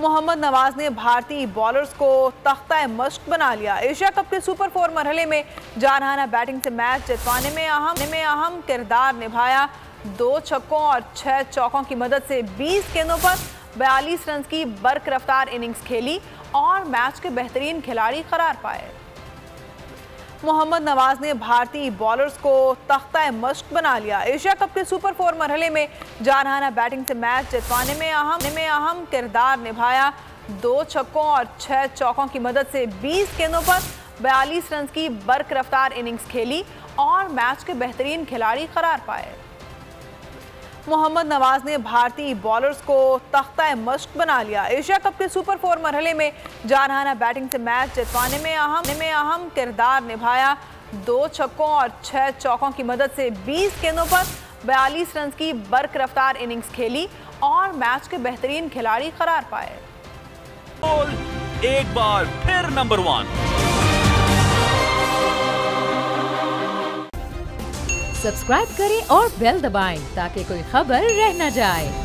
मोहम्मद नवाज ने भारतीय बॉलर्स को तख्ता मश्क बना लिया। एशिया कप के सुपर 4 मरहले में जारहाना बैटिंग से मैच जितवाने में अहम किरदार निभाया। 2 छक्कों और 6 चौकों की मदद से 20 गेंदों पर 42 रन की बरकरफ्तार इनिंग्स खेली और मैच के बेहतरीन खिलाड़ी करार पाए। मोहम्मद नवाज ने भारतीय बॉलर्स को तख्ता मश्क बना लिया। एशिया कप के सुपर 4 मरहले में जारहाना बैटिंग से मैच जितवाने में अहम किरदार निभाया। 2 छक्कों और 6 चौकों की मदद से 20 गेंदों पर 42 रन की बरकरफ्तार इनिंग्स खेली और मैच के बेहतरीन खिलाड़ी करार पाए। मोहम्मद नवाज ने भारतीय बॉलर्स को तख्ता मश्क बना लिया। एशिया कप के सुपर 4 मरहले में जारहाना बैटिंग से मैच जितवाने में अहम किरदार निभाया। 2 छक्कों और 6 चौकों की मदद से 20 गेंदों पर 42 रन की बरकरफ्तार इनिंग्स खेली और मैच के बेहतरीन खिलाड़ी करार पाए। एक बार फिर नंबर 1। सब्सक्राइब करें और बेल दबाएं ताकि कोई खबर रह न जाए।